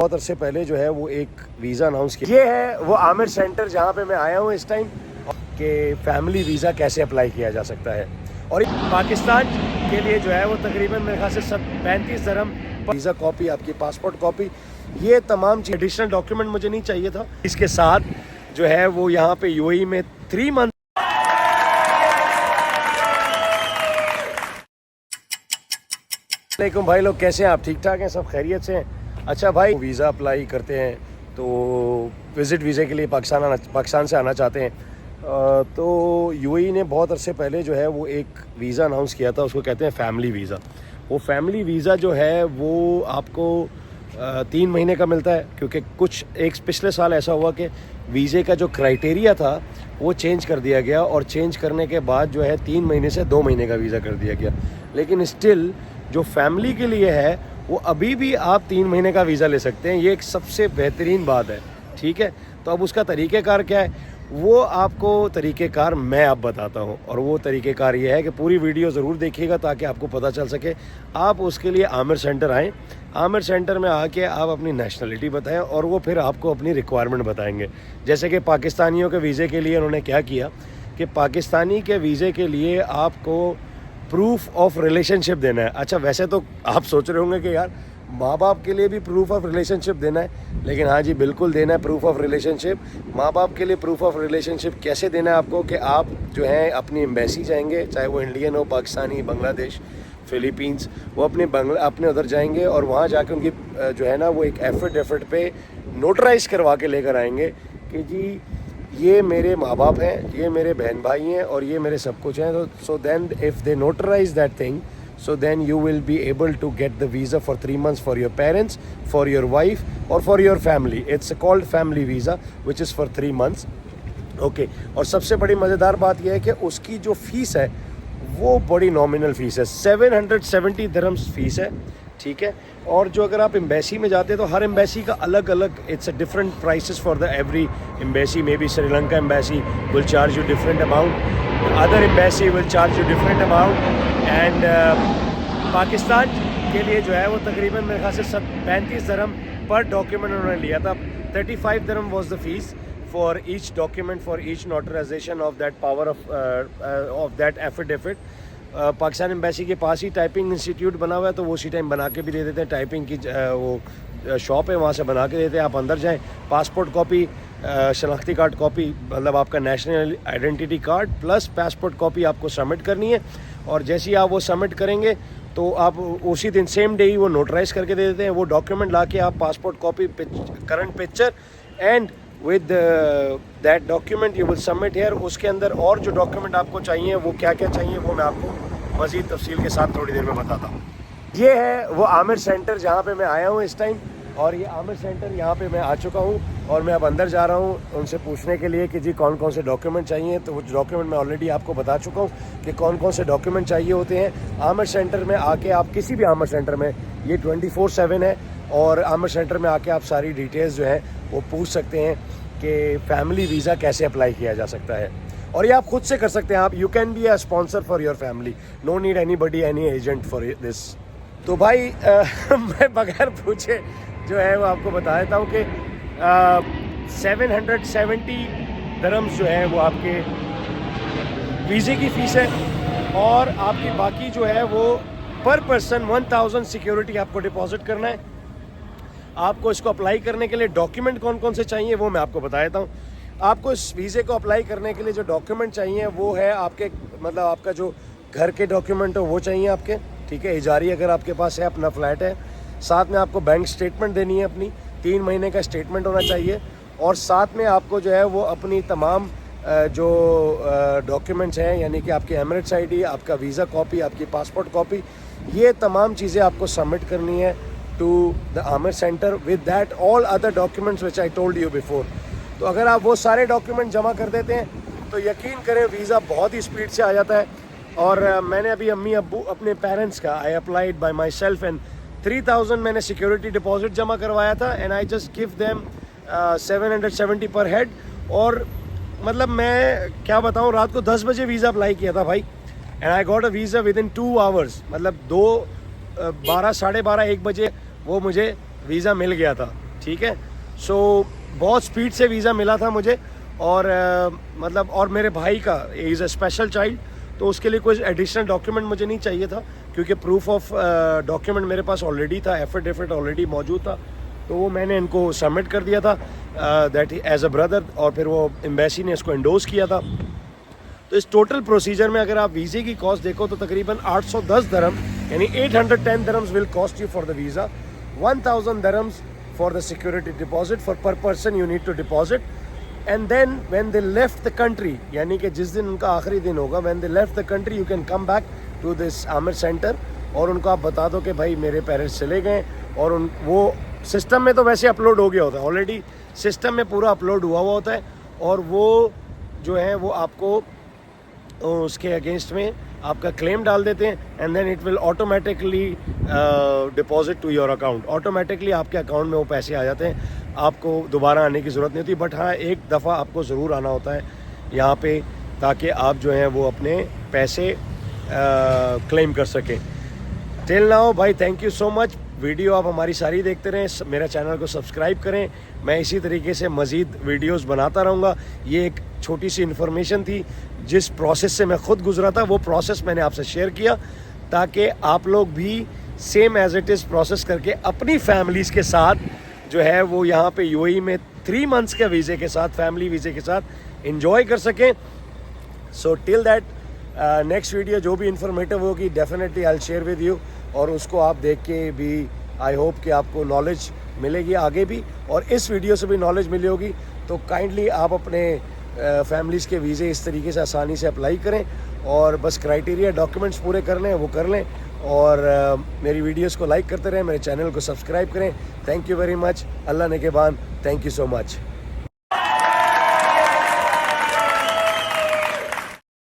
बहुत अरसे पहले जो है वो एक वीज़ा अनाउंस किया। ये है वो आमिर सेंटर जहाँ पे मैं आया हूँ इस टाइम कि फैमिली वीज़ा कैसे अप्लाई किया जा सकता है। और पाकिस्तान के लिए जो है वो तकरीबन मेरे ख्याल से 35 दरहम वीज़ा कॉपी, आपकी पासपोर्ट कॉपी, ये तमाम चीज़ एडिशनल डॉक्यूमेंट मुझे नहीं चाहिए था। इसके साथ जो है वो यहाँ पे यूएई में 3 मंथ। वालेकुम भाई लोग, कैसे हैं आप? ठीक ठाक हैं? सब खैरियत से हैं? अच्छा भाई, वीज़ा अप्लाई करते हैं तो विज़िट वीज़े के लिए पाकिस्तान से आना चाहते हैं तो यूएई ने बहुत अरसे पहले जो है वो एक वीज़ा अनाउंस किया था, उसको कहते हैं फैमिली वीज़ा। वो फैमिली वीज़ा जो है वो आपको 3 महीने का मिलता है, क्योंकि कुछ एक पिछले साल ऐसा हुआ कि वीज़े का जो क्राइटेरिया था वो चेंज कर दिया गया और चेंज करने के बाद जो है 3 महीने से 2 महीने का वीज़ा कर दिया गया। लेकिन स्टिल जो फैमिली के लिए है वो अभी भी आप 3 महीने का वीज़ा ले सकते हैं। ये एक सबसे बेहतरीन बात है, ठीक है। तो अब उसका तरीक़ेकार क्या है, वो आपको तरीक़ेकार मैं अब बताता हूँ। और वो तरीक़ेकार ये है कि पूरी वीडियो ज़रूर देखिएगा ताकि आपको पता चल सके। आप उसके लिए आमिर सेंटर आएँ, आमिर सेंटर में आके आप अपनी नेशनलिटी बताएं और वो फिर आपको अपनी रिक्वायरमेंट बताएंगे। जैसे कि पाकिस्तानियों के वीज़े के लिए उन्होंने क्या किया कि पाकिस्तानी के वीज़े के लिए आपको प्रूफ ऑफ रिलेशनशिप देना है। अच्छा, वैसे तो आप सोच रहे होंगे कि यार माँ बाप के लिए भी प्रूफ ऑफ रिलेशनशिप देना है, लेकिन हाँ जी बिल्कुल देना है प्रूफ ऑफ रिलेशनशिप। माँ बाप के लिए प्रूफ ऑफ रिलेशनशिप कैसे देना है आपको कि आप जो है अपनी एम्बेसी जाएंगे, चाहे वो इंडियन हो, पाकिस्तानी, बांग्लादेश, फिलीपींस, वो अपने उधर जाएंगे और वहाँ जाके उनकी जो है ना वो एक एफिडेविट पे नोटराइज करवा के लेकर आएंगे कि जी ये मेरे माँ बाप हैं, ये मेरे बहन भाई हैं और ये मेरे सब कुछ हैं। तो so then if they notarize that thing, so then you will be able to get the visa for 3 months for your parents, for your wife or for your family. It's called family visa which is for 3 months. Okay. और सबसे बड़ी मज़ेदार बात यह है कि उसकी जो फ़ीस है वो बड़ी नॉमिनल फ़ीस है, 770 दिरहम्स फ़ीस है, ठीक है। और जो अगर आप एम्बेसी में जाते हैं तो हर एम्बेसी का अलग अलग, it's a different prices for the every embassy. May be Sri Lanka embassy will charge you different amount, other embassy will charge you different amount. And Pakistan के लिए जो है वो तकरीबन मेरे ख्याल से 35 दरहम पर डॉक्यूमेंट उन्होंने लिया था। 35 dirham was the fee for each document, for each notarization of that power of that affidavit. Pakistan embassy के पास ही टाइपिंग इंस्टीट्यूट बना हुआ है, तो वो उसी टाइम बना के भी दे देते हैं। टाइपिंग की वो शॉप है, वहाँ से बना के देते हैं। आप अंदर जाएँ, पासपोर्ट कॉपी, शनाख्ती कार्ड कॉपी, मतलब आपका national identity card plus passport copy आपको सबमिट करनी है। और जैसे ही आप वो सबमिट करेंगे तो आप उसी दिन सेम डे ही वो नोटराइज करके दे देते हैं। वो डॉक्यूमेंट लाके आप passport copy, current picture and with that document you will submit here. उसके अंदर और जो डॉक्यूमेंट आपको चाहिए वो क्या क्या चाहिए वो मैं आपको मज़ीद तफसील के साथ थोड़ी देर में बताता हूँ। ये है वो आमिर सेंटर जहाँ पे मैं आया हूँ इस टाइम, और ये आमिर सेंटर यहाँ पे मैं आ चुका हूँ और मैं अब अंदर जा रहा हूँ उनसे पूछने के लिए कि जी कौन कौन से डॉक्यूमेंट चाहिए। तो वो डॉक्यूमेंट मैं ऑलरेडी आपको बता चुका हूँ कि कौन कौन से डॉक्यूमेंट चाहिए होते हैं। आमिर सेंटर में आके आप किसी भी आमिर सेंटर में, ये 24/7 है, और आमिर सेंटर में आके आप सारी डिटेल्स जो है वो पूछ सकते हैं कि फैमिली वीज़ा कैसे अप्लाई किया जा सकता है। और ये आप खुद से कर सकते हैं। आप you can be a sponsor for your family, no need any agent for this. तो भाई मैं बगैर पूछे जो है वो आपको बता देता हूँ कि 770 दरम्स जो है वो आपके वीज़े की फ़ीस है, और आपकी बाकी जो है वो पर पर्सन 1000 सिक्योरिटी आपको डिपॉजिट करना है। आपको इसको अप्लाई करने के लिए डॉक्यूमेंट कौन कौन से चाहिए वो मैं आपको बता देता हूँ। आपको इस वीज़े को अप्लाई करने के लिए जो डॉक्यूमेंट चाहिए वो है आपके, मतलब आपका जो घर के डॉक्यूमेंट हो वो चाहिए आपके, ठीक है। इजारी अगर आपके पास है, अपना फ्लैट है, साथ में आपको बैंक स्टेटमेंट देनी है अपनी, 3 महीने का स्टेटमेंट होना चाहिए। और साथ में आपको जो है वो अपनी तमाम जो डॉक्यूमेंट्स हैं, यानी कि आपकी एमिरेट्स आईडी, आपका वीज़ा कॉपी, आपकी पासपोर्ट कॉपी, ये तमाम चीज़ें आपको सबमिट करनी है to the Amer centre with that all other documents which I told you before. तो अगर आप वो सारे डॉक्यूमेंट जमा कर देते हैं तो यकीन करें वीज़ा बहुत ही स्पीड से आ जाता है। और मैंने अभी अम्मी अब्बू अपने पेरेंट्स का, I applied by my self and 3000 मैंने सिक्योरिटी डिपॉजिट जमा करवाया था, and I just give them 770 पर हेड। और मतलब मैं क्या बताऊं, रात को 10 बजे वीज़ा अप्लाई किया था भाई, and I got a visa with in 2 hours. मतलब 12, साढ़े 12, 1 बजे वो मुझे वीज़ा मिल गया था। ठीक है। सो बहुत स्पीड से वीज़ा मिला था मुझे, और मतलब और मेरे भाई का इज़ अ स्पेशल चाइल्ड, तो उसके लिए कोई एडिशनल डॉक्यूमेंट मुझे नहीं चाहिए था, क्योंकि प्रूफ ऑफ डॉक्यूमेंट मेरे पास ऑलरेडी था, एफिडेविट ऑलरेडी मौजूद था, तो वो मैंने इनको सबमिट कर दिया था दैट एज अ ब्रदर, और फिर वो एम्बेसी ने इसको एंडोर्स किया था। तो इस टोटल प्रोसीजर में अगर आप वीज़े की कॉस्ट देखो तो तकरीबन 810 दरम, यानी 810 dirhams will cost you for the visa, 1000 dirhams for the security deposit for per person you need to deposit, and then when they left the country, यानी कि जिस दिन उनका आखिरी दिन होगा, when they left the country you can come back to this Amer centre, और उनको आप बता दो कि भाई मेरे पेरेंट्स चले गए, और वो सिस्टम में तो वैसे अपलोड हो गया होता है, ऑलरेडी सिस्टम में पूरा अपलोड हुआ हुआ होता है, और वो जो है वो आपको उसके अगेंस्ट में आपका क्लेम डाल देते हैं, and then it will automatically deposit to your account, automatically आपके अकाउंट में वो पैसे आ जाते हैं, आपको दोबारा आने की ज़रूरत नहीं होती। बट हाँ, एक दफ़ा आपको ज़रूर आना होता है यहाँ पे, ताकि आप जो हैं वो अपने पैसे क्लेम कर सकें। टिल नाउ भाई, thank you so much. Video आप हमारी सारी देखते रहें, मेरा चैनल को सब्सक्राइब करें, मैं इसी तरीके से मज़ीद वीडियोस बनाता रहूँगा। ये एक छोटी सी इन्फॉर्मेशन थी, जिस प्रोसेस से मैं ख़ुद गुजरा था वो प्रोसेस मैंने आपसे शेयर किया, ताकि आप लोग भी same as it is process करके अपनी फैमिलीज़ के साथ जो है वो यहाँ पे यूएई में 3 मंथ्स के वीज़े के साथ, फैमिली वीज़े के साथ इंजॉय कर सकें। So till that next video जो भी इंफॉर्मेटिव होगी definitely I will share with you, और उसको आप देख के भी आई होप कि आपको नॉलेज मिलेगी आगे भी, और इस वीडियो से भी नॉलेज मिली होगी। तो काइंडली आप अपने फैमिलीज़ के वीज़े इस तरीके से आसानी से अप्लाई करें, और बस क्राइटेरिया डॉक्यूमेंट्स पूरे कर लें, वो कर लें, और मेरी वीडियोस को लाइक करते रहें, मेरे चैनल को सब्सक्राइब करें। Thank you very much. अल्लाह ने के बाद, थैंक यू सो मच।